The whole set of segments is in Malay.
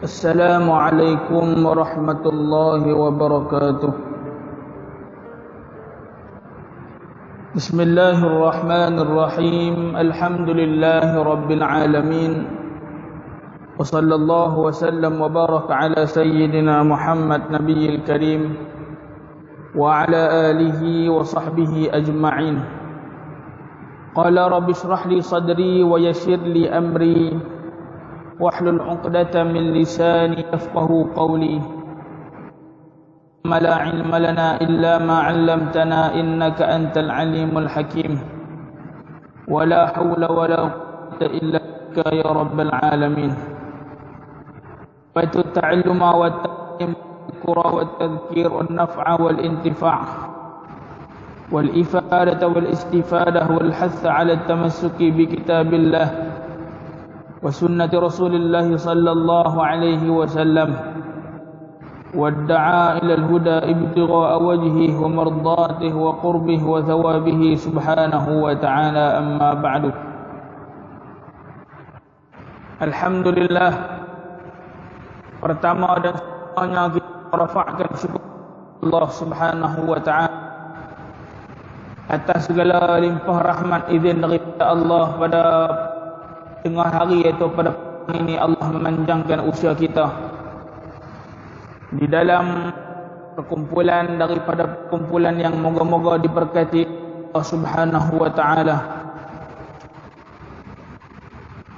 السلام عليكم ورحمة الله وبركاته. بسم الله الرحمن الرحيم. الحمد لله رب العالمين، وصلى الله وسلم وبارك على سيدنا محمد نبي الكريم وعلى آله وصحبه أجمعين. قال رب اشرح لي صدري ويسر لي أمري واحلل عقدة من لساني يفقهوا قولي. لا علم لنا إلا ما علمتنا إنك أنت العليم الحكيم، ولا حول ولا قوة إلا بك يا رب العالمين. التعلم والتعليم والذكر والتذكير والنفع والانتفاع والإفادة والاستفادة والحث على التمسك بكتاب الله وسنة رسول الله صلى الله عليه وسلم، والدعاء إلى الهدى ابتغاء وجهه ومرضاته وقربه وثوابه سبحانه وتعالى. أما بعد، Alhamdulillah, pertama dan semuanya kita rafa'kan syukur Allah Subhanahu wa ta'ala atas segala limpah rahmat izin daripada Allah pada tengah hari, iaitu pada ini Allah memanjangkan usia kita di dalam perkumpulan daripada perkumpulan yang moga-moga diberkati Allah Subhanahu wa ta'ala.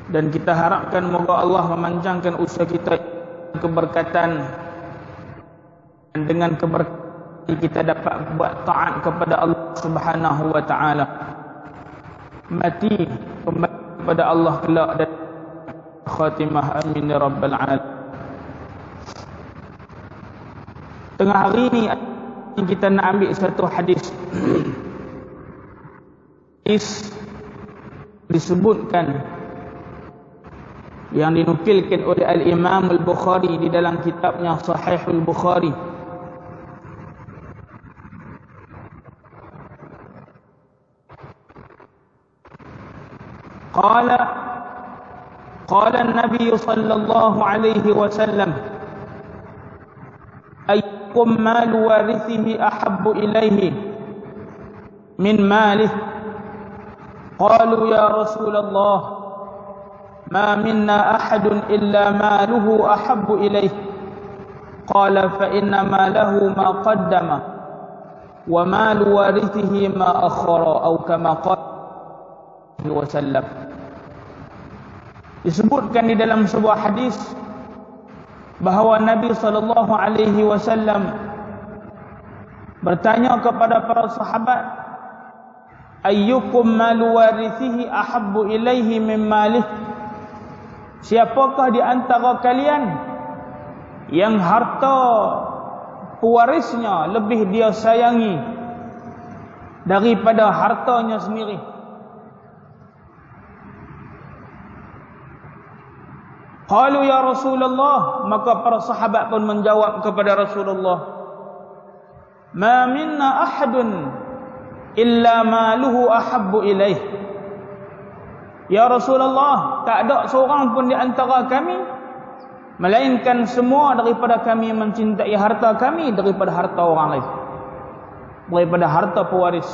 Dan kita harapkan moga Allah memanjangkan usia kita keberkatan, dan dengan keberkatan kita dapat buat taat kepada Allah Subhanahu wa ta'ala, mati kembali kepada Allah kelak dan khatimah. Amin ya rabbal alamin. Tengah hari ini kita nak ambil satu hadis disebutkan yang dinukilkan oleh Al-Imam Al-Bukhari di dalam kitabnya Sahihul Bukhari. قال النبي صلى الله عليه وسلم: أيكم مال وارثه أحب إليه من ماله؟ قالوا يا رسول الله ما منا أحد إلا ماله أحب إليه. قال فإنما له ما قدم ومال وارثه ما أخر، أو كما قال وسلم. Disebutkan di dalam sebuah hadis bahawa Nabi sallallahu alaihi wasallam bertanya kepada para sahabat, ayyukum malu warithihi ahabbu ilaihi min malih? Siapakah di antara kalian yang harta pewarisnya lebih dia sayangi daripada hartanya sendiri? Qalu ya Rasulullah, maka para sahabat pun menjawab kepada Rasulullah, ma minna ahadun illa maluhu ahabbu ilaih. Ya Rasulullah, tak ada seorang pun di antara kami melainkan semua daripada kami mencintai harta kami daripada harta orang lain, daripada harta pewaris.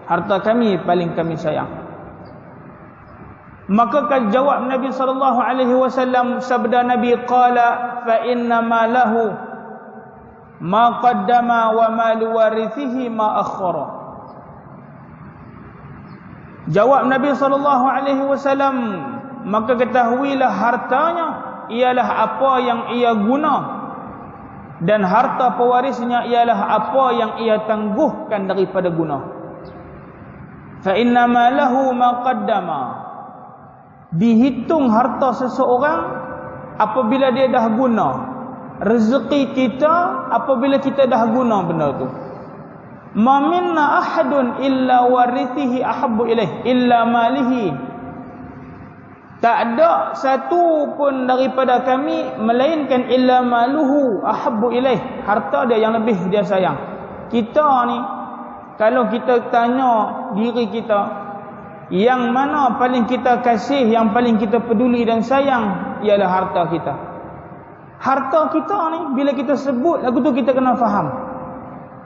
Harta kami paling kami sayang. Maka jawab Nabi sallallahu alaihi wasallam, sabda Nabi, qala fa inna ma lahu ma qaddama wa ma liwarithihi ma akhara. Jawab Nabi sallallahu alaihi wasallam, maka ketahuilah hartanya ialah apa yang ia guna, dan harta pewarisnya ialah apa yang ia tangguhkan daripada guna. Fa inna ma lahu ma qaddama, dihitung harta seseorang apabila dia dah guna. Rezeki kita apabila kita dah guna benda tu. Ma minna ahadun illa warithihi ahabbu ilaih illa malihi. Tak ada satu pun daripada kami melainkan illa maluhu ahabbu ilaih, harta dia yang lebih dia sayang. Kita ni kalau kita tanya diri kita, yang mana paling kita kasih, yang paling kita peduli dan sayang, ialah harta kita. Harta kita ni, bila kita sebut lagu tu kita kena faham.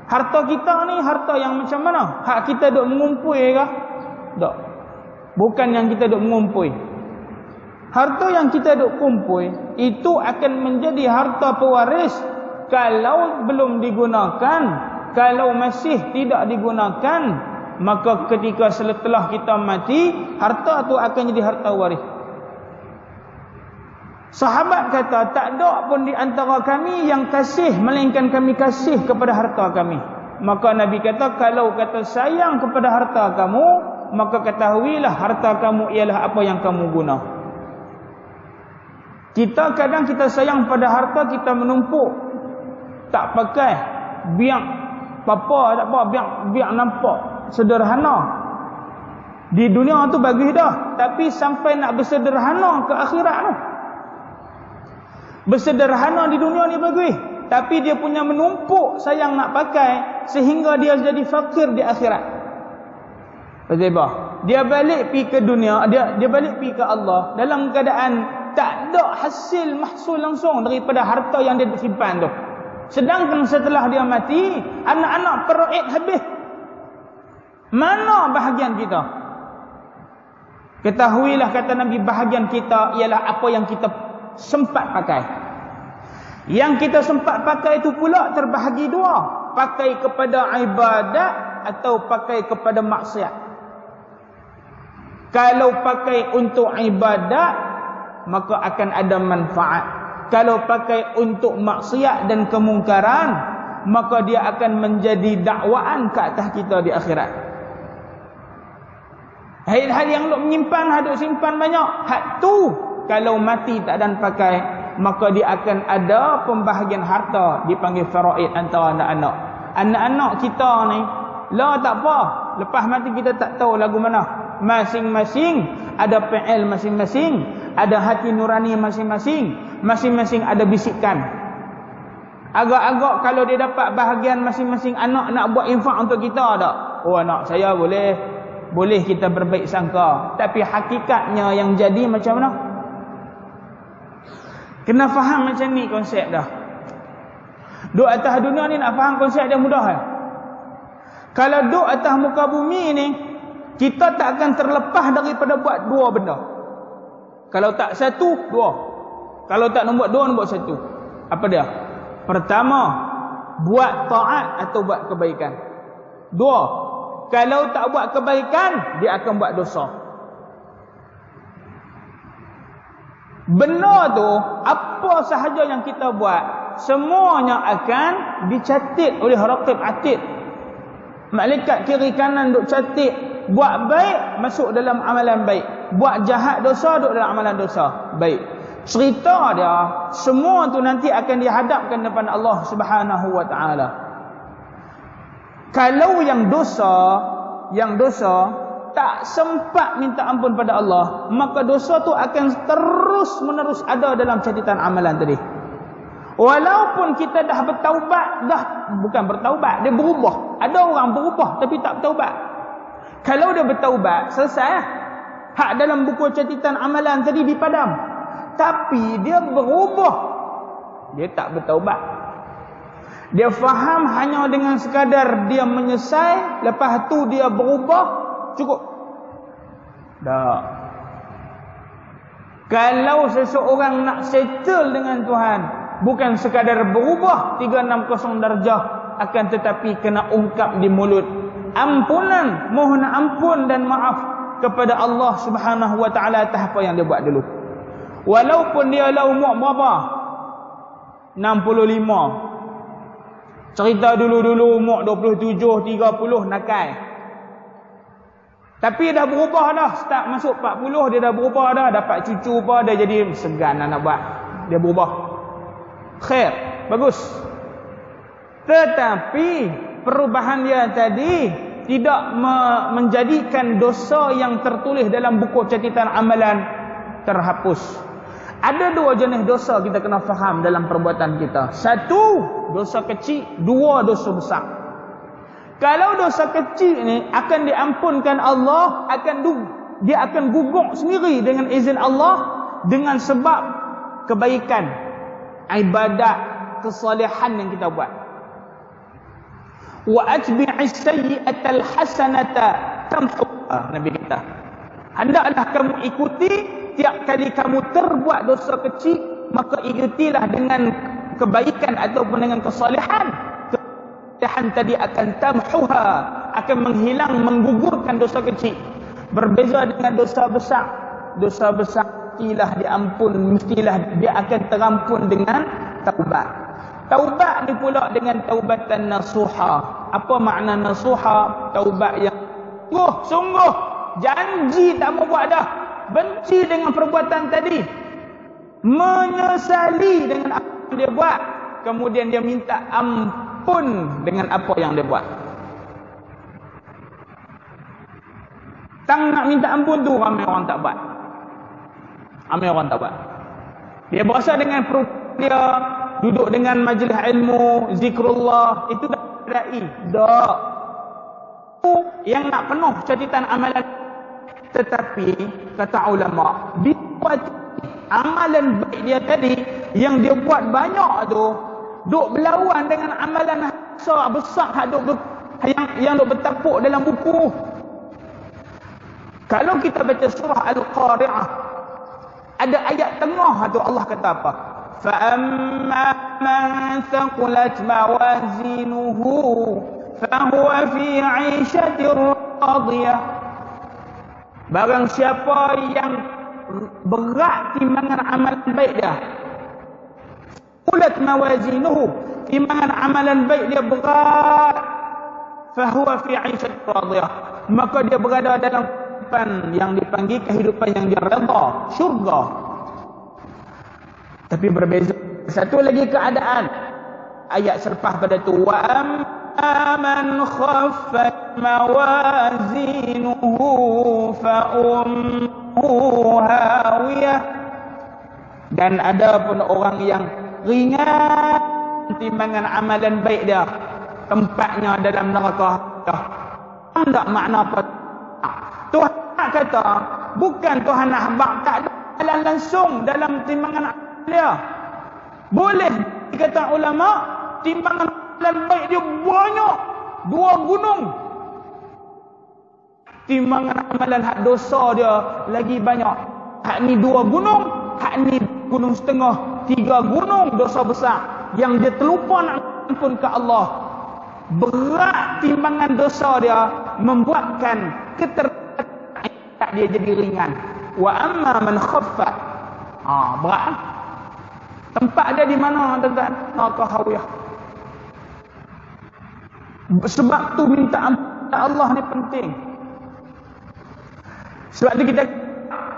Harta kita ni, harta yang macam mana? Hak kita duk mengumpui ke? Tak. Bukan yang kita duk mengumpui. Harta yang kita duk kumpui, itu akan menjadi harta pewaris kalau belum digunakan. Kalau masih tidak digunakan, maka ketika setelah kita mati, harta tu akan jadi harta waris. Sahabat kata, tak ada pun di antara kami yang kasih, melainkan kami kasih kepada harta kami. Maka Nabi kata, kalau kata sayang kepada harta kamu, maka ketahuilah harta kamu ialah apa yang kamu guna. Kita kadang kita sayang pada harta, kita menumpuk, tak pakai, biar apa tak apa, biar nampak sederhana. Di dunia tu bagus dah, tapi sampai nak bersederhana ke akhirat tu. Bersederhana di dunia ni bagus, tapi dia punya menumpuk sayang nak pakai sehingga dia jadi fakir di akhirat. Betul. Dia balik pi ke dunia, dia balik pi ke Allah dalam keadaan tak ada hasil mahsul langsung daripada harta yang dia simpan tu. Sedangkan setelah dia mati, anak-anak peraid habis. Mana bahagian kita? Ketahuilah, kata Nabi, bahagian kita ialah apa yang kita sempat pakai. Yang kita sempat pakai itu pula terbahagi dua. Pakai kepada ibadat atau pakai kepada maksiat. Kalau pakai untuk ibadat, maka akan ada manfaat. Kalau pakai untuk maksiat dan kemungkaran, maka dia akan menjadi dakwaan ke atas kita di akhirat. Hal-hal yang duk menyimpan, haduk simpan banyak, hak tu kalau mati tak dan pakai, maka dia akan ada pembahagian harta, dipanggil faraid antara anak-anak. Anak-anak kita ni, lah tak apa, lepas mati kita tak tahu lagu mana. Masing-masing ada PL masing-masing, ada hati nurani masing-masing, masing-masing ada bisikan. Agak-agak kalau dia dapat bahagian masing-masing anak nak buat infak untuk kita tak? Oh, anak saya boleh kita berbaik sangka, tapi hakikatnya yang jadi macam mana? Kena faham macam ni konsep dah. Duk atas dunia ni nak faham konsep dia mudah kan? Kalau duk atas muka bumi ni, kita tak akan terlepas daripada buat dua benda. Kalau tak satu, dua. Kalau tak nombor dua, nombor satu. Apa dia? Pertama, buat taat atau buat kebaikan. Dua, kalau tak buat kebaikan, dia akan buat dosa. Benda tu, apa sahaja yang kita buat, semuanya akan dicatat oleh Raqib Atid. Malaikat kiri kanan duk catat. Buat baik, masuk dalam amalan baik. Buat jahat, dosa, duk dalam amalan dosa. Baik. Cerita dia, semua tu nanti akan dihadapkan depan Allah Subhanahu wa ta'ala. Kalau yang dosa tak sempat minta ampun pada Allah, maka dosa tu akan terus menerus ada dalam catatan amalan tadi. Walaupun kita dah bertaubat, bukan bertaubat, dia berubah. Ada orang berubah tapi tak bertaubat. Kalau dia bertaubat, selesai. Hak dalam buku catatan amalan tadi dipadam. Tapi dia berubah, dia tak bertaubat. Dia faham hanya dengan sekadar dia menyesal, lepas tu dia berubah, cukup. Tak. Kalau seseorang nak settle dengan Tuhan, bukan sekadar berubah 360 darjah, akan tetapi kena ungkap di mulut ampunan, mohon ampun dan maaf kepada Allah Subhanahu wa ta'ala atas apa yang dia buat dulu. Walaupun dia lah umur berapa? 65. Cerita dulu-dulu umur 27, 30 nakal. Tapi dah berubah dah, start masuk 40 dia dah berubah dah, dapat cucu apa, dia jadi segan nak buat. Dia berubah. Khair, bagus. Tetapi perubahan dia tadi tidak menjadikan dosa yang tertulis dalam buku catatan amalan terhapus. Ada dua jenis dosa kita kena faham dalam perbuatan kita. Satu, dosa kecil. Dua, dosa besar. Kalau dosa kecil ni akan diampunkan Allah, dia akan gugur sendiri dengan izin Allah dengan sebab kebaikan. ibadat, kesalehan yang kita buat. Wa atbi'is sayyi'atal hasanata tamhuha, Nabi kata. Hendaklah kamu ikuti tiap kali kamu terbuat dosa kecil, maka ikutilah dengan kebaikan ataupun dengan kesalehan. Kesalehan tadi akan tamhuha, akan menghilang, menggugurkan dosa kecil. Berbeza dengan dosa besar. Dosa besar mestilah diampun, mestilah dia akan terampun dengan taubat. Taubat ni pula dengan taubatan nasuha. Apa makna nasuha? Taubat yang sungguh janji tak mau buat dah, benci dengan perbuatan tadi, menyesali dengan apa yang dia buat, kemudian dia minta ampun dengan apa yang dia buat. Tang nak minta ampun tu ramai orang tak buat. Ramai orang tak buat. Dia berasa dengan dia duduk dengan majlis ilmu, zikrullah, itu dah dai. Dak. Yang nak penuh catatan amalan. Tetapi kata ulama, dibuat amalan baik dia tadi yang dia buat banyak tu, duk berlawan dengan amalan besar yang duk bertapuk dalam buku. Kalau kita baca surah Al-Qari'ah, ada ayat tengah tu Allah kata apa? Fa amma man thaqulat mawazinuhu fa huwa fi 'ishatir radiyah. Barang siapa yang berat timbangan amalan baik dia, thaqulat mawazinuhu, timbangan amalan baik dia berat, fa huwa fi 'ishatir radiyah, maka dia berada dalam yang dipanggil kehidupan yang direda, syurga. Tapi berbeza satu lagi keadaan ayat selepas pada tu, wa amman khaffat mawazinuhu fa ummuhu hawiyah. Dan ada pun orang yang ringan timbangan amalan baik dia, tempatnya dalam neraka. Tak makna apa? Tuhan kata, bukan Tuhan nak habaq, tak ada jalan langsung dalam timbangan amalan dia. Boleh, kata ulama, timbangan amalan baik dia banyak, 2 gunung. Timbangan amalan hak dosa dia lagi banyak. Hak ni 2 gunung, hak ni gunung setengah, 3 gunung dosa besar yang dia terlupa nak ampun ke Allah. Berat timbangan dosa dia membuatkan tak dia jadi ringan. Wa amma man khaffat, berat. Tempat dia di mana, tuan-tuan? Neraka hawiyah. Sebab tu minta ampun Allah ni penting. Sebab tu kita,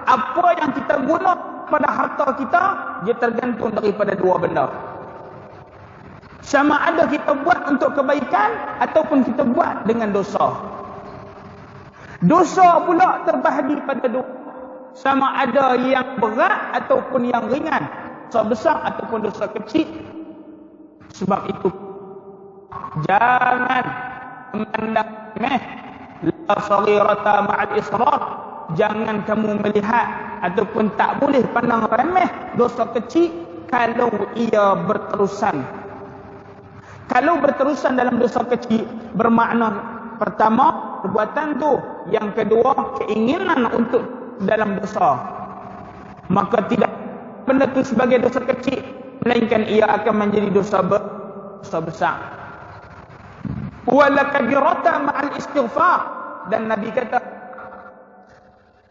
apa yang kita guna pada harta kita, dia tergantung daripada 2 benda. Sama ada kita buat untuk kebaikan ataupun kita buat dengan dosa. Dosa pula terbahagi pada 2. Sama ada yang berat ataupun yang ringan. Dosa besar ataupun dosa kecil. Sebab itu jangan memandang remeh la saghirata ma'al israr. Jangan kamu melihat ataupun tak boleh pandang remeh dosa kecil kalau ia berterusan. Kalau berterusan dalam dosa kecil, bermakna pertama perbuatan tu, yang kedua keinginan untuk dalam dosa, maka tidak benda tu sebagai dosa kecil, melainkan ia akan menjadi dosa besar. Wala kabirata ma'al istighfar. Dan Nabi kata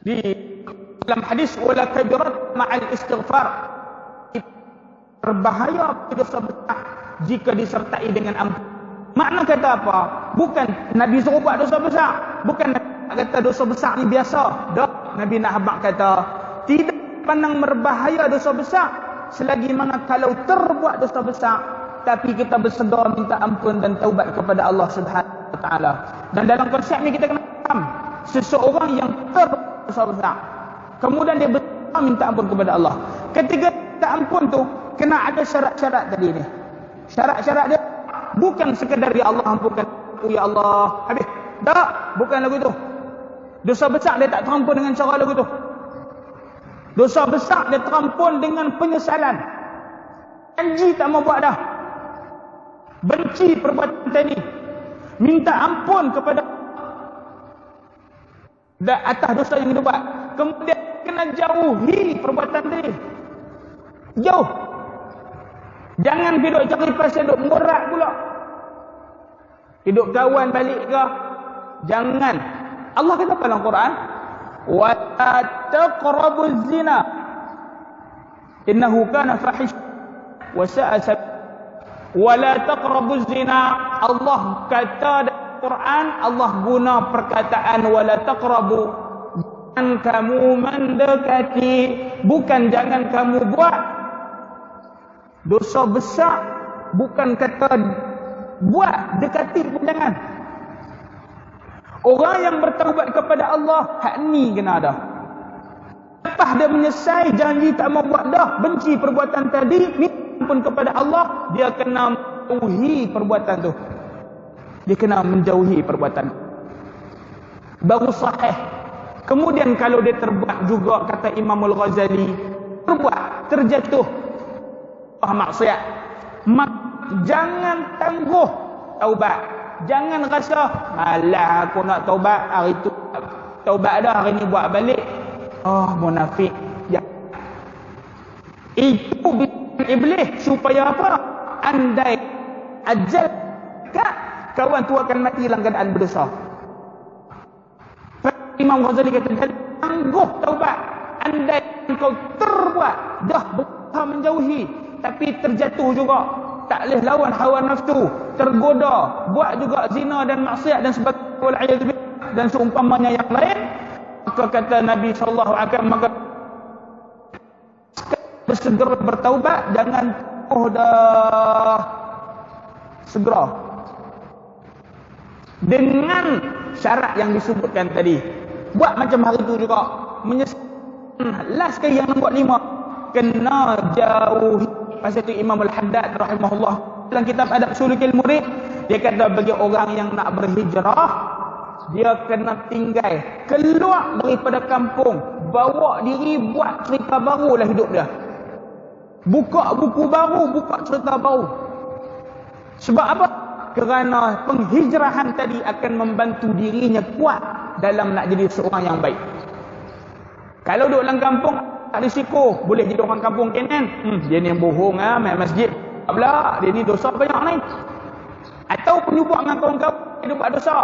di dalam hadis, wala kabirata ma'al istighfar, berbahaya dosa besar jika disertai dengan ampun. Makna kata apa? Bukan Nabi suruh buat dosa besar, bukan Nabi kata dosa besar ni biasa. Dak, Nabi nak habaq kata tidak pandang berbahaya dosa besar selagi mana kalau terbuat dosa besar tapi kita bersegera minta ampun dan taubat kepada Allah Subhanahu wa taala. Dan dalam konsep ni kita kena faham, seseorang yang terbuat dosa besar kemudian dia bersegera minta ampun kepada Allah, ketika minta ampun tu kena ada syarat-syarat tadi ni. Syarat-syarat dia bukan sekadar ya Allah ampunkan, ya Allah habis. Tak, bukan lagu tu. Dosa besar dia tak terampun dengan cara lagu tu. Dosa besar dia terampun dengan penyesalan. janji tak mau buat dah. Benci perbuatan tadi. Minta ampun kepada atas dosa yang dia buat. Kemudian kena jauhi perbuatan tadi. Jauh. Jangan duduk cari pasal duduk ngorak pula. Hidup kawan balik ke. Jangan. Allah kata apa dalam Quran? Wa taqrabuz zina. Innahu kana fahish wa sa'a sabila. Wa la taqrabuz zina. Allah kata dalam Quran, Allah guna perkataan wa la taqrabu. Jangan kamu mendekati, bukan jangan kamu buat. Dosa besar bukan kata buat, dekati pun jangan. Orang yang bertaubat kepada Allah, hak ni kena ada. Lepas dia menyesal, janji tak mau buat dah, benci perbuatan tadi, minta pun kepada Allah, dia kena menjauhi perbuatan tu. Dia kena menjauhi perbuatan. Baru sahih. Kemudian kalau dia terbuat juga, kata Imam Al-Ghazali, terbuat, terjatuh maksiat, jangan tangguh taubat. Jangan rasa malah aku nak taubat, hari tu taubat dah, hari ni buat balik. Oh, munafik. Ya. Itu iblis supaya apa? Andai ajal kawan tu akan mati dalam keadaan berdosa. Imam Ghazali kata, tangguh taubat. Andai kau terbuat, dah berusaha menjauhi, tapi terjatuh juga, tak boleh lawan hawa nafsu, tergoda, buat juga zina dan maksiat dan sebagainya dan seumpamanya yang lain, maka kata Nabi sallallahu alaihi wasallam, maka bersegera bertaubat, jangan dah segera dengan syarat yang disebutkan tadi. Buat macam hari itu juga, menyesal. Last sekali yang nombor 5, kena jauhi. Pasal itu Imam Al-Haddad rahimahullah dalam kitab Adab Sulukil Murid, dia kata bagi orang yang nak berhijrah, dia kena tinggal, keluar daripada kampung, bawa diri, buat cerita barulah hidup dia. Buka buku baru, buka cerita baru. Sebab apa? Kerana penghijrahan tadi akan membantu dirinya kuat dalam nak jadi seorang yang baik. Kalau duduk dalam kampung tak risiko, boleh jadi orang kampung kanan. Dia ni yang bohong main masjid. Pula dia ni dosa banyak ni. Atau penyubuk dengan kawan-kawan dia buat dosa.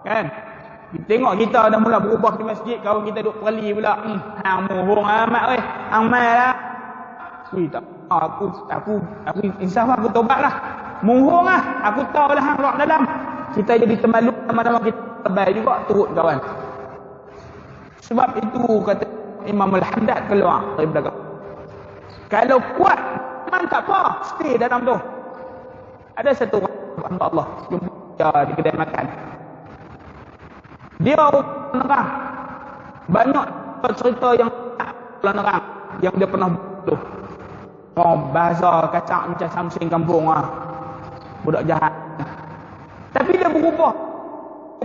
Kan? Tengok kita dah mula berubah di masjid, kawan kita duduk perli pula. Hang bohong amat weh. Hang mainlah. Wih, tak aku insaf aku tobatlah. Mohong lah, aku tahu lah hang rock dalam. Kita jadi temalu sama-sama, kita terbaik juga turut kawan. Sebab itu kata Imam Al-Haddad keluar dari belakang. Kalau kuat, memang tak apa, stay dalam tu. Ada satu hamba Allah jumpa dia di kedai makan. Dia nerang banyak cerita yang nerang yang dia pernah buat. Oh, bahasa kacang macam Samsing kampung budak jahat. Tapi dia berubah.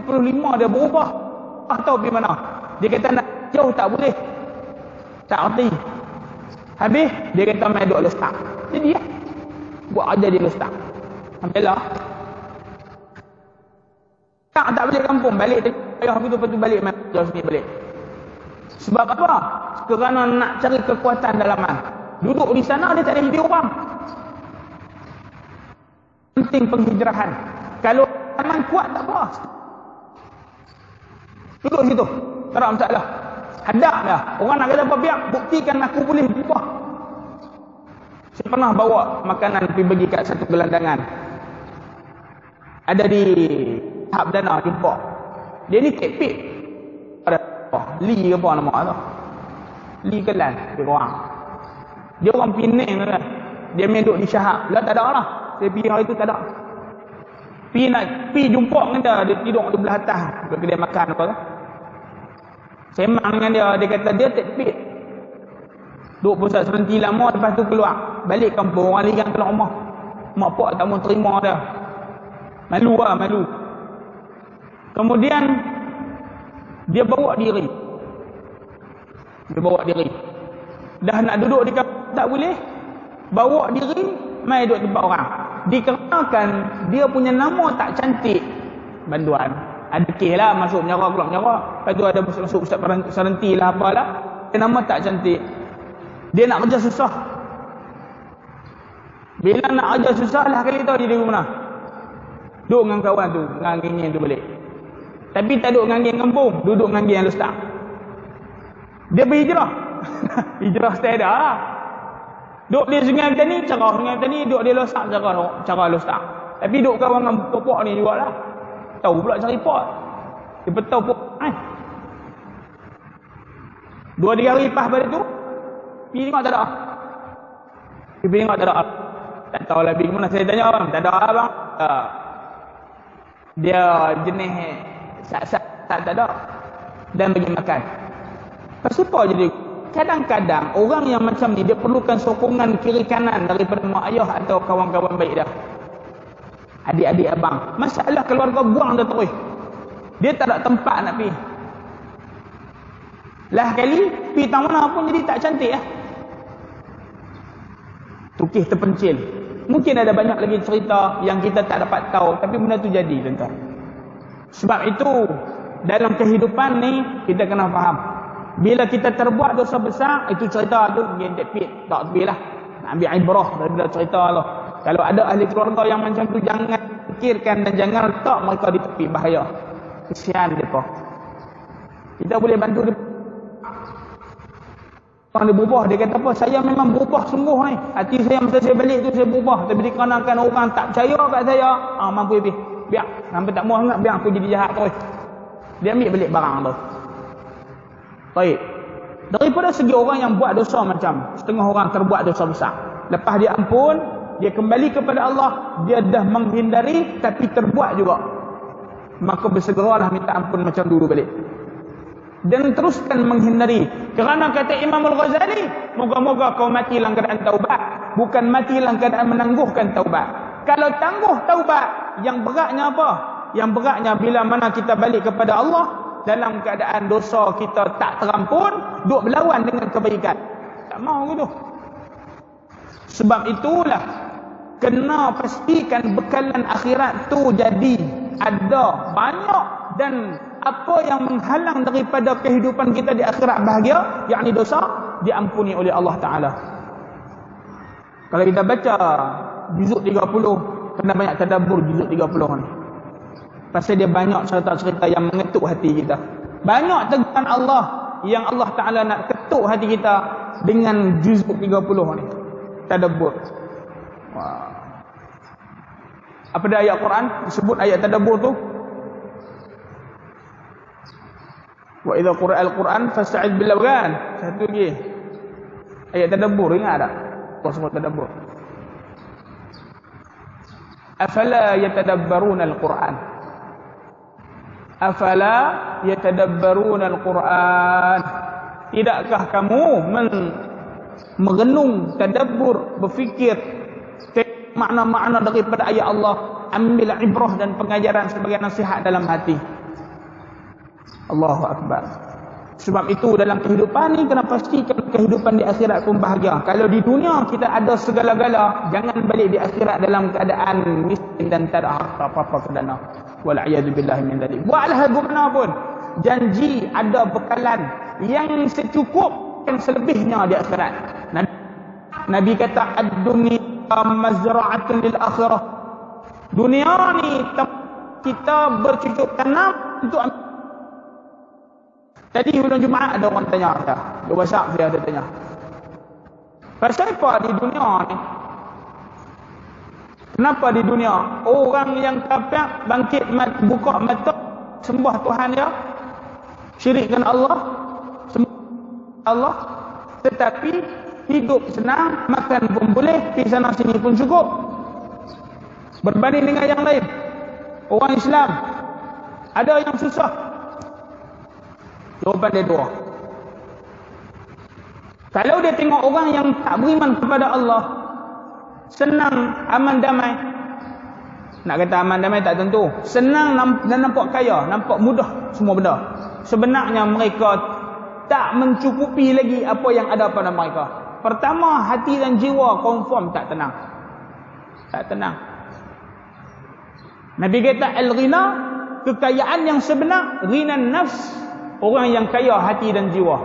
25 dia berubah. Tahu pergi mana? Dia kata nak jauh tak boleh. Tak arti. Habis dia kata main duduk lestak. Jadi buat aja dia lestak. Sampailah. Tak boleh kampung, balik ayah aku tu lepas tu balik main jauh sini balik. Sebab apa? Kerana nak cari kekuatan dalaman. Duduk di sana dia tak ada hidup orang. Penting penghijrahan. Kalau dalaman kuat tak apa. Duduk situ. Tak ada masalah. Hadap dah. Orang nak kata apa, biar buktikan aku boleh berubah. Saya pernah bawa makanan pergi bagi kat satu gelandangan. Ada di Hab Dana jumpa. Dia ni kepik. Ada Li ke apa nama tu? Li Kelan dia orang. Dia orang Penang tu. Dia main duduk di Syahab. Lah tak ada lah. Saya pergi hari tu tak ada. Pergi jumpa dengan dia tidur di belah atas kedai makan apa tu. Sembang dengan dia, dia kata dia tekpik. Duduk pusat sebentar lama, lepas tu keluar. Balik kampung, orang liang keluar rumah. Mak pak tak mau terima dia. Malu lah, malu. Kemudian, dia bawa diri. Dah nak duduk di kampung, tak boleh. bawa diri mai duduk tempat orang. Dikarenakan dia punya nama tak cantik, banduan. Ada kes lah masuk menyarak, keluar menyarak. Lepas tu ada masuk ustaz serenti lah apalah. Dia nama tak cantik. Dia nak kerja susah. Bila nak kerja susah lah kali tahu dia di mana. Duduk dengan kawan tu, dengan geng tu balik. Tapi tak duduk dengan geng kampung, duduk dengan geng Lustak. Dia berhijrah. Hijrah stay dah lah. Duduk di Sungai Petani, cara Sungai Petani. Duduk di Lustak, cara Lustak. Tapi duduk kawan dengan pokok ni jugalah. Tahu pula cari pot. Dia petau pokok. 2-3 hari lepas pada tu, pergi tengok tak ada. Pergi tengok tak ada. Tak tahu lah pergi mana. Saya tanya abang, tak ada abang. Dia jenis sat-sat tak ada. Dan bagi makan. Pasal apa jadi? Kadang-kadang orang yang macam ni, dia perlukan sokongan kiri kanan daripada mak ayah atau kawan-kawan baik dah. Adik-adik abang. Masalah keluarga buang dah terus. Dia tak ada tempat nak pergi. Lah kali, pergi tang mana pun jadi tak cantik lah. Tukih terpencil. Mungkin ada banyak lagi cerita yang kita tak dapat tahu. Tapi benda tu jadi, tuan-tuan. Sebab itu, dalam kehidupan ni, kita kena faham. Bila kita terbuat dosa besar, itu cerita tu, gentek pit. Tak tepi lah. Nak ambil ibrah daripada cerita lah. Kalau ada ahli keluarga yang macam tu, jangan fikirkan dan jangan letak mereka di tepi, bahaya. Kesian mereka. Kita boleh bantu dia. Orang dia berubah, dia kata apa? Saya memang berubah sungguh ni. Hati saya masa saya balik tu saya berubah. Tapi dikarenakan orang tak percaya kat saya, mampu lebih. Biar, sampai tak mahu sangat, biar aku jadi jahat terus. Dia ambil balik barang tu. Baik. Daripada segi orang yang buat dosa macam, setengah orang terbuat dosa besar. Lepas dia ampun, dia kembali kepada Allah, dia dah menghindari tapi terbuat juga. Maka bersegeralah minta ampun macam dulu balik. Dan teruskan menghindari. Kerana kata Imam Al-Ghazali, moga-moga kau mati dalam keadaan taubat, bukan mati dalam keadaan menangguhkan taubat. Kalau tangguh taubat, yang beratnya apa? Yang beratnya bila mana kita balik kepada Allah dalam keadaan dosa kita tak terampun, duk berlawan dengan kebaikan. Tak mau gitu. Sebab itulah kena pastikan bekalan akhirat tu jadi ada banyak, dan apa yang menghalang daripada kehidupan kita di akhirat bahagia, yakni dosa, diampuni oleh Allah Ta'ala. Kalau kita baca juzuk 30, kena banyak tadabbur juzuk 30 ni. Pasal dia banyak cerita-cerita yang mengetuk hati kita. Banyak teguran Allah yang Allah Ta'ala nak ketuk hati kita dengan juzuk 30 ni. Tadabbur. Wah. Apa dia ayat Quran disebut ayat tadabbur tu? Wa idza qira'a al-Quran fasta'id billah, kan? Satu lagi. Ayat tadabbur, ingat tak? Allah sebut tadabbur. Afala yatadabbaruna al-Quran? Afala yatadabbaruna al-Quran? Tidakkah kamu merenung, tadabbur, berfikir makna-makna daripada ayat Allah, ambil ibrah dan pengajaran sebagai nasihat dalam hati. Allahu Akbar. Sebab itu dalam kehidupan ni kena pastikan kehidupan di akhirat pun bahagia. Kalau di dunia kita ada segala-gala, jangan balik di akhirat dalam keadaan miskin dan tak ada harta apa-apa ke dana. Wal'iyadzubillahi min dzalik. Buatlah bagaimana pun, janji ada bekalan yang secukup dan selebihnya di akhirat. Nabi kata ad-dunya mazra'atun lil akhirah. Dunia ni kita bercucuk tanam untuk. Tadi bulan Jumaat ada orang tanya saya, di WhatsApp saya ada tanya, pasal apa di dunia ni? Kenapa di dunia orang yang kafir bangkit buka mata sembah Tuhan dia, syirikkan Allah, sembah Allah, tetapi hidup senang, makan pun boleh, pergi sana sini pun cukup. Berbanding dengan yang lain, orang Islam ada yang susah. Jawapan dia dua. Kalau dia tengok orang yang tak beriman kepada Allah, senang, aman, damai. Nak kata aman, damai tak tentu. Senang dan nampak kaya, nampak mudah semua benda. Sebenarnya mereka tak mencukupi lagi apa yang ada pada mereka. Pertama, hati dan jiwa confirm tak tenang. Tak tenang. Nabi kata al-ghina, kekayaan yang sebenar, ghinan nafs, orang yang kaya hati dan jiwa.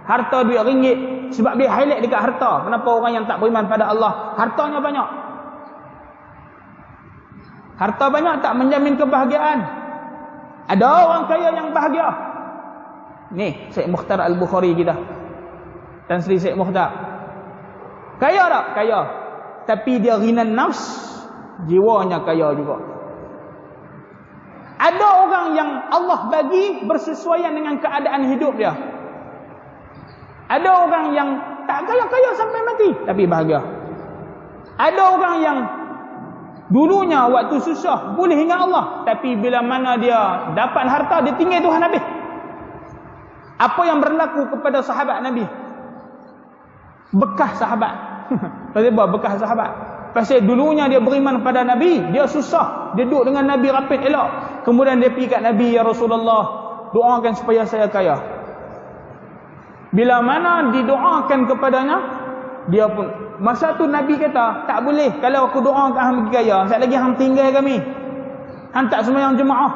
Harta duit ringgit, sebab dia highlight dekat harta. Kenapa orang yang tak beriman pada Allah hartanya banyak? Harta banyak tak menjamin kebahagiaan. Ada orang kaya yang bahagia. Ni Syekh Mukhtar Al-Bukhari kita, dan Sri Syekh Mukhtar. Kaya tak? Kaya. Tapi dia ghinan nafs, jiwanya kaya juga. Ada orang yang Allah bagi bersesuaian dengan keadaan hidup dia. Ada orang yang tak kaya-kaya sampai mati tapi bahagia. Ada orang yang dulunya waktu susah boleh ingat Allah, tapi bila mana dia dapat harta dia tinggal Tuhan habis. Apa yang berlaku kepada sahabat Nabi? Bekas sahabat. Pasal apa bekas sahabat? Pasal dulunya dia beriman pada Nabi, dia susah, dia duduk dengan Nabi rapid elok. Kemudian dia pergi kat Nabi, ya Rasulullah, doakan supaya saya kaya. Bila mana didoakan kepadanya, dia pun, masa tu Nabi kata, tak boleh kalau aku doakan hang pergi kaya, sekali lagi hang tinggal kami, hang tak sembahyang jemaah.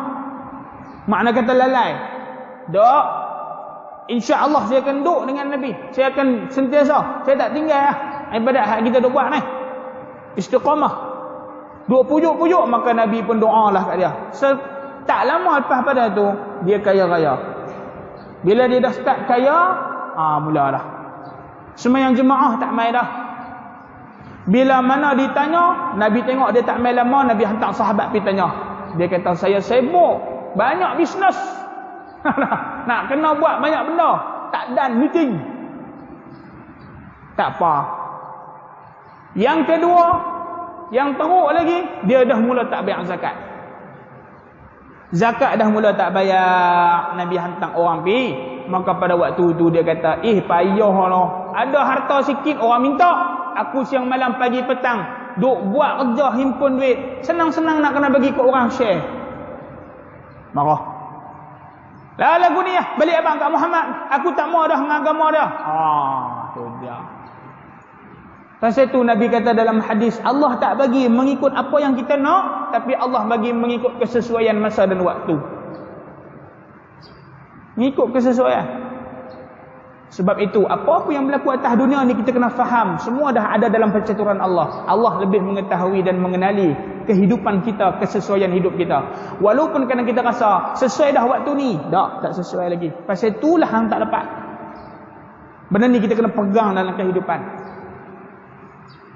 Makna kata lalai. Tak, insya-Allah saya akan duduk dengan Nabi, saya akan sentiasa, saya tak tinggal lah ibadat hak kita duk buat ni. Istiqamah. Duk pujuk-pujuk, maka Nabi pun doalah kat dia. Tak lama lepas pada tu dia kaya-kaya. Bila dia dah start kaya, mulalah sembahyang jemaah tak mai dah. Bila mana ditanya, Nabi tengok dia tak mai lama, Nabi hantar sahabat pergi tanya. Dia kata, saya sibuk, banyak bisnes. Nak kena buat banyak benda, tak dan meeting. Tak apa. Yang kedua, yang teruk lagi, dia dah mula tak bayar zakat. Zakat dah mula tak bayar, Nabi hantar orang pergi. Maka pada waktu tu dia kata, payahlah, ada harta sikit orang minta, aku siang malam pagi petang duk buat kerja himpun duit, senang-senang nak kena bagi ke orang share. Marah. Lah lagu ni balik abang kat Muhammad, aku tak mau dah dengan agama dia. Tu dia. Pasal tu Nabi kata dalam hadis, Allah tak bagi mengikut apa yang kita nak, tapi Allah bagi mengikut kesesuaian masa dan waktu. Mengikut kesesuaian. Sebab itu, apa-apa yang berlaku atas dunia ni kita kena faham, semua dah ada dalam percaturan Allah. Allah lebih mengetahui dan mengenali kehidupan kita, kesesuaian hidup kita. Walaupun kadang kita rasa sesuai dah waktu ni, tak sesuai lagi. Pasal itulah yang tak dapat. Benda ni kita kena pegang dalam kehidupan.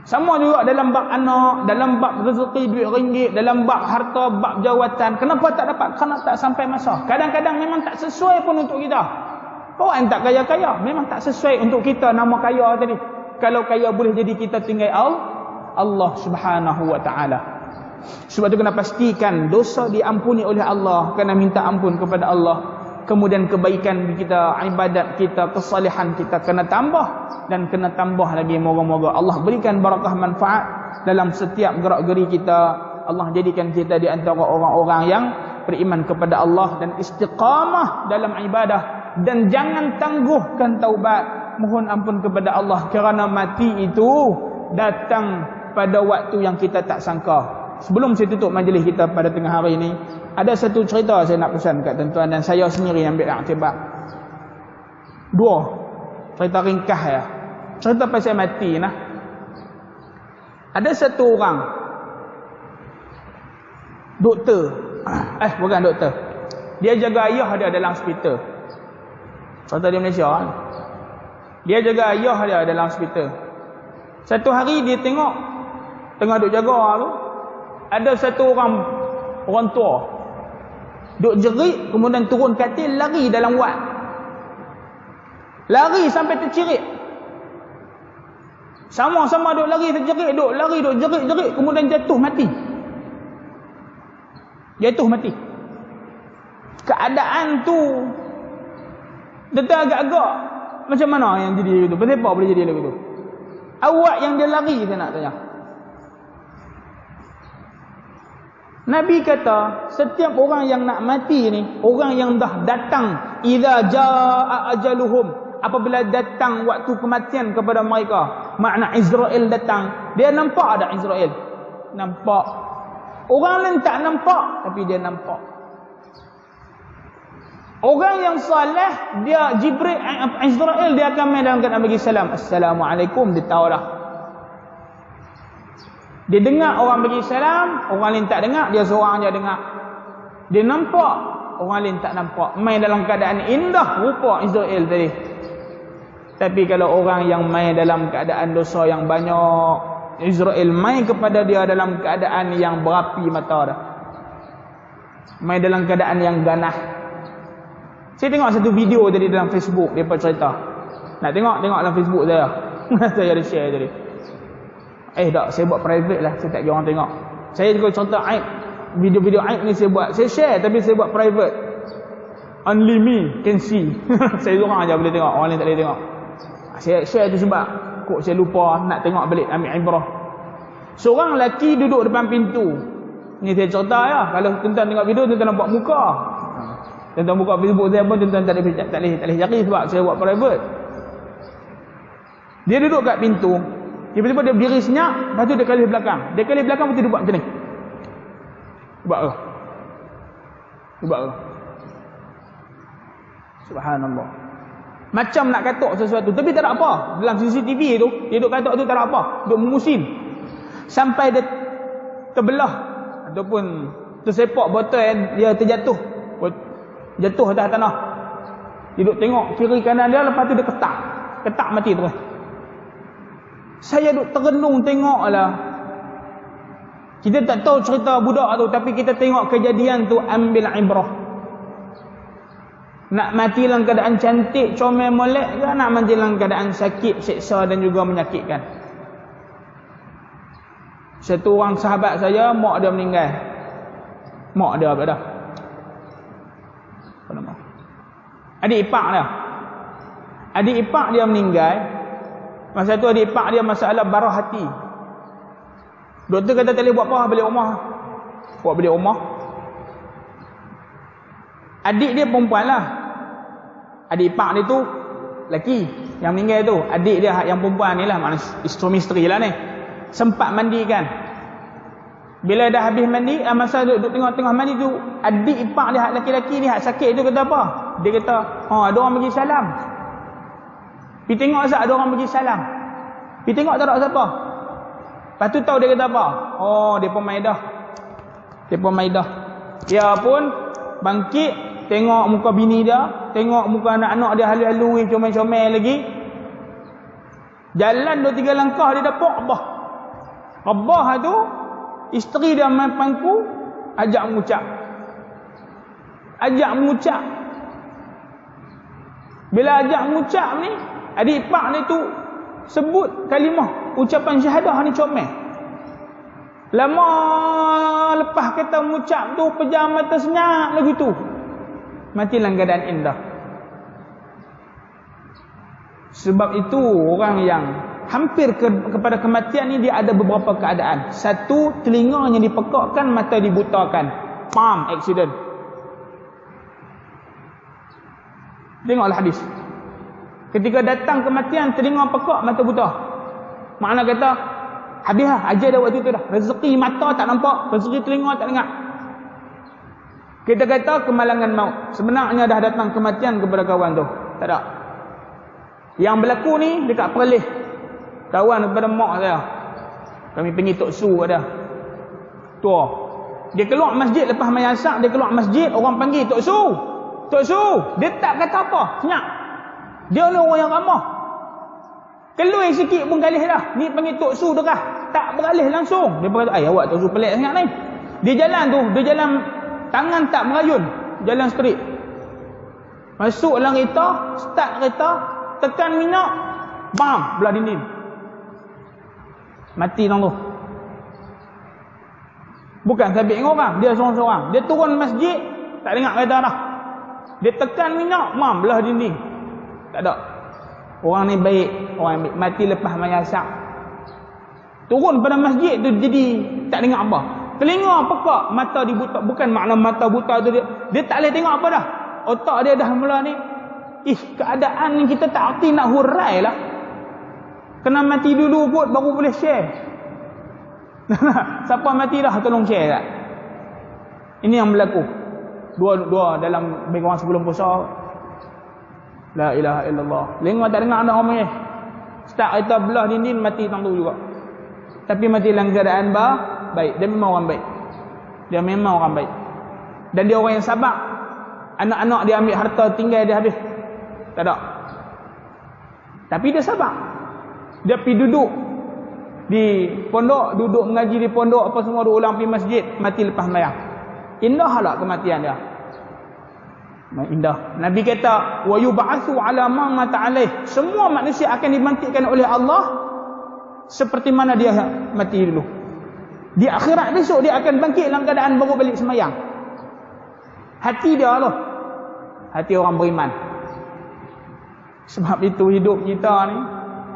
Sama juga dalam bab anak, dalam bab rezeki duit ringgit, dalam bab harta, bab jawatan. Kenapa tak dapat? Kerana tak sampai masa. Kadang-kadang memang tak sesuai pun untuk kita. Orang tak kaya-kaya, memang tak sesuai untuk kita nama kaya tadi. Kalau kaya boleh jadi kita tinggal Allah Subhanahu wa ta'ala. Sebab tu kena pastikan dosa diampuni oleh Allah, kena minta ampun kepada Allah. Kemudian kebaikan kita, ibadat kita, kesalehan kita kena tambah, dan kena tambah lagi, moga-moga Allah berikan barakah manfaat dalam setiap gerak-geri kita. Allah jadikan kita di antara orang-orang yang beriman kepada Allah dan istiqamah dalam ibadah, dan jangan tangguhkan taubat, mohon ampun kepada Allah, kerana mati itu datang pada waktu yang kita tak sangka. Sebelum saya tutup majlis kita pada tengah hari ini, ada satu cerita saya nak pesan kat tuan-tuan, dan saya sendiri ambil iktibar. Dua cerita ringkas ya. Cerita pasal mati nah. Ada satu orang doktor. Bukan doktor. Dia jaga ayah dia dalam hospital. Cerita di Malaysia. Dia jaga ayah dia dalam hospital. Satu hari dia tengok tengah duk jaga tu, ada satu orang tua duk jerit, kemudian turun katil, lari dalam wad. Lari sampai tercirit. Sama-sama duk lari terjerit, duk lari duk jerit-jerit, kemudian jatuh mati. Jatuh mati. Keadaan tu dia agak-agak macam mana yang jadi begitu? Kenapa boleh jadi begitu? Awak yang dia lari, saya nak tanya. Nabi kata, setiap orang yang nak mati ni, orang yang dah datang, idza jaa ajaluhum, apabila datang waktu kematian kepada mereka, makna Israel datang, dia nampak ada Israel. Nampak. Orang lain tak nampak, tapi dia nampak. Orang yang soleh, dia Jibril, Israel, dia akan main dalam keadaan bagi salam. Assalamualaikum, dia tahu dah. Dia dengar orang bagi salam, orang lain tak dengar, dia seorang je dengar. Dia nampak, orang lain tak nampak. Main dalam keadaan indah rupa Israel tadi. Tapi kalau orang yang main dalam keadaan dosa yang banyak, Israel main kepada dia dalam keadaan yang berapi mata dah. Main dalam keadaan yang ganas. Saya tengok satu video tadi dalam Facebook, depa cerita. Nak tengok dalam Facebook saya. Saya ada share tadi. Tak, saya buat private lah, saya tak kira orang tengok. Saya juga cerita aib. Video-video aib ni saya buat. Saya share tapi saya buat private. Only me can see. Saya seorang aja boleh tengok, orang lain tak boleh tengok. Saya share tu sebab kok saya lupa nak tengok balik, ambil ibrah. Seorang lelaki duduk depan pintu. Ni saya cerita ya. Kalau tuan-tuan tengok video, tuan-tuan nampak muka. Tuan-tuan buka Facebook saya pun tuan-tuan tak boleh cari sebab saya buat private. Dia duduk kat pintu. Tiba-tiba dia berdiri senyap, lepas tu dia kali belakang. Dia kali belakang betul dia buat macam ni. Buat apa? Buat apa? Subhanallah. Macam nak katok sesuatu, tapi tak ada apa. Dalam CCTV tu, dia duduk katok tu tak ada apa. Duduk memusim. Sampai dia terbelah ataupun tersepak botol dia terjatuh. Jatuh atas tanah. Dia duduk tengok kiri kanan dia, lepas tu dia ketak. Ketak mati terus. Saya duduk terenung tengoklah. Kita tak tahu cerita budak tu, tapi kita tengok kejadian tu, ambil ibrah. Nak mati dalam keadaan cantik, comel molek ke nak mati dalam keadaan sakit, seksa dan juga menyakitkan. Satu orang sahabat saya, mak dia meninggal. Mak dia apa dah? Apa nama? Adik ipar dia. Adik ipar dia meninggal. Masa tu adik ipar dia masalah barah hati. Doktor kata tak boleh buat apa, balik rumah. Buat balik rumah. Adik dia perempuan lah. Adik ipar dia tu lelaki yang meninggal tu. Adik dia yang perempuan ni lah, maknanya isteri lah ni. Sempat mandi kan. Bila dah habis mandi, masa duduk tengok-tengok mandi tu, adik ipar dia hak lelaki-lelaki ni, hak sakit tu kata apa? Dia kata, ada orang bagi salam. Pergi tengok asal ada orang bagi salam. Pergi tengok tak ada siapa. Lepas tu tahu dia kata apa? Dia pemaidah. Dia pemaidah. Dia pun bangkit, tengok muka bini dia, tengok muka anak-anak dia halu-halu, comel-comel lagi. Jalan 2-3 langkah dia dapat Abah. Abah tu, isteri dia main pangku, ajak mengucap. Ajak mengucap. Bila ajak mengucap ni, adik ipar ni tu sebut kalimah ucapan syahadah ni comel. Lama lepas kata mengucap tu, pejam mata senyap lagi tu. Mati dalam keadaan indah. Sebab itu orang yang hampir kepada kematian ni, dia ada beberapa keadaan. Satu, telinganya dipekakkan, mata dibutakan. Pam, accident. Tengoklah hadis. Ketika datang kematian, telinga pekak, mata buta. Makna kata, habis lah, ajar dah waktu tu dah. Rezeki mata tak nampak, rezeki telinga tak dengar. Kita kata kemalangan maut. Sebenarnya dah datang kematian kepada kawan tu. Tak ada. Yang berlaku ni dekat Perlis. Kawan kepada mak saya. Kami pergi Tok Su pada. Tua. Dia keluar masjid lepas mayasak, dia keluar masjid, orang panggil Tok Su. Tok Su, dia tak kata apa, senyap. Dia ni orang yang ramah. Keluar sikit pun galih dah. Ni panggil Tok Su dekah. Tak beralih langsung. Dia berkata, awak Tok Su pelik sangat ni. Dia jalan tu, dia jalan tangan tak merayun. Jalan straight. Masuk dalam kereta, start kereta, tekan minyak, bam, belah dinding. Mati orang tu. Bukan sabit dengan orang, dia seorang-seorang. Dia turun masjid, tak dengar kereta dah. Dia tekan minyak, bam, belah dinding. Tak ada. Orang ni baik, orang baik. Mati lepas mayasak. Turun pada masjid tu jadi tak dengar apa. Telinga pekak, mata dibuta. Bukan makna mata buta tu dia tak boleh tengok apa dah. Otak dia dah mula ni keadaan ni kita tak erti nak hurai lah. Kena mati dulu kot baru boleh share. Siapa mati dah tolong share tak? Ini yang berlaku. Dua dalam lebih kurang sebelum puasa. La ilaha illallah. Lengah tak dengar ada orang start kereta belah dinding mati tang tu juga. Tapi mati dalam keadaan baik. Dia memang orang baik. Dia memang orang baik. Dan dia orang yang sabar. Anak-anak dia ambil harta tinggal dia habis. Tak ada. Tapi dia sabar. Dia pergi duduk di pondok, duduk mengaji di pondok apa semua, duduk ulang pergi masjid, mati lepas sembahyang. Indahlah kematian dia. Indah. Nabi kata, wa yub'atsu 'ala ma mata 'alaih. Semua manusia akan dibangkitkan oleh Allah seperti mana dia mati dulu. Di akhirat besok dia akan bangkit dalam keadaan baru balik sembahyang. Hati dia Allah. Hati orang beriman. Sebab itu hidup kita ni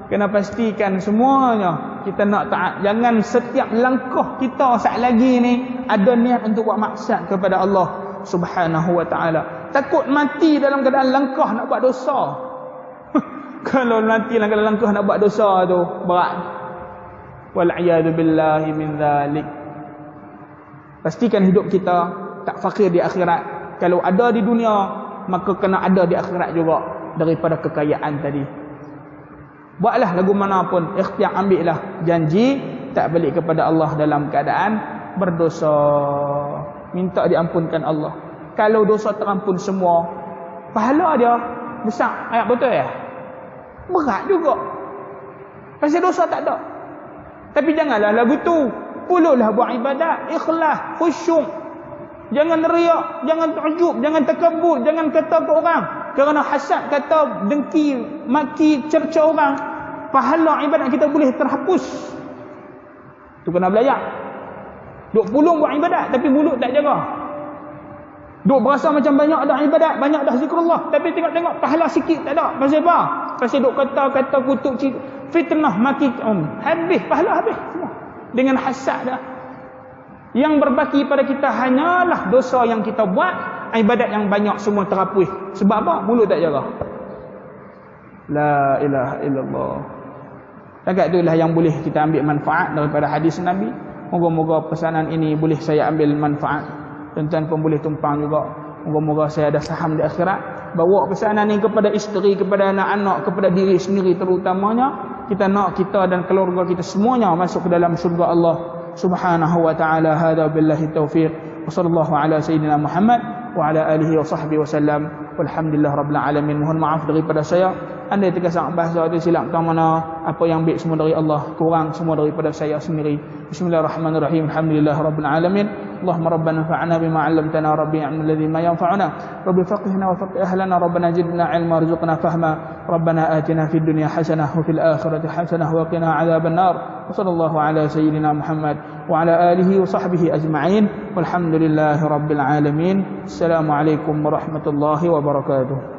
kena pastikan semuanya kita nak taat. Jangan setiap langkah kita saat lagi ni ada niat untuk buat maksiat kepada Allah Subhanahu wa ta'ala. Takut mati dalam keadaan langkah nak buat dosa. Kalau mati dalam keadaan langkah nak buat dosa tu berat. Wal'iyadu billahi min dhalik. Pastikan hidup kita tak fakir di akhirat. Kalau ada di dunia maka kena ada di akhirat juga daripada kekayaan tadi. Buatlah lagu mana pun, ikhtiar ambillah janji tak balik kepada Allah dalam keadaan berdosa. Minta diampunkan Allah. Kalau dosa terampun semua, pahala dia besar. Ayat betul ya? Berat juga. Pasal dosa tak ada. Tapi janganlah lagu tu. Puluhlah buat ibadat, ikhlas, khusyuk. Jangan riak, jangan ta'jub, jangan takabur, jangan kata ke orang. Kerana hasad, kata, dengki, maki, cerca orang, pahala ibadat kita boleh terhapus. Tu kena belajar. Duk pulung buat ibadat tapi mulut tak jaga. Duk berasa macam banyak dah ibadat, banyak dah zikrullah, tapi tengok-tengok pahala sikit tak ada. Pasal apa? Pasal duk kata-kata kutuk, fitnah, maki, habis pahala habis semua. Dengan hasad dah. Yang berbaki pada kita hanyalah dosa yang kita buat, ibadat yang banyak semua terhapus. Sebab apa? Mulut tak jaga. La ilaha illallah. Takat itulah yang boleh kita ambil manfaat daripada hadis Nabi. Moga-moga pesanan ini boleh saya ambil manfaat. Tuan-tuan pun boleh tumpang juga. Moga-moga saya ada saham di akhirat. Bawa pesanan ini kepada isteri, kepada anak-anak, kepada diri sendiri terutamanya. Kita nak kita dan keluarga kita semuanya masuk ke dalam syurga Allah Subhanahu wa ta'ala. Hadza billahi taufiq. Wa sallallahu ala sayyidina Muhammad wa ala alihi wa sahbihi wasallam. Walhamdulillah rabbil alamin. Mohon maaf daripada saya. Andai terkasar bahasa itu silap tang mana apa yang baik semua dari Allah, kurang semua daripada saya sendiri. Bismillahirrahmanirrahim. Alhamdulillah rabbil alamin. Allahumma rabbana fa'na bima 'allamtana rabbi 'allimna alladhi ma yanfa'una. Rabbi faqihna wa faqih ahlana rabbana zidna 'ilma warzuqna fahma. Rabbana atina fid dunya hasanah wa fil akhirati hasanah wa qina 'adzaban nar. Wa sallallahu ala sayyidina Muhammad wa ala alihi wa sahbihi ajma'in. Walhamdulillahi rabbil alamin. Assalamualaikum warahmatullahi wabarakatuh.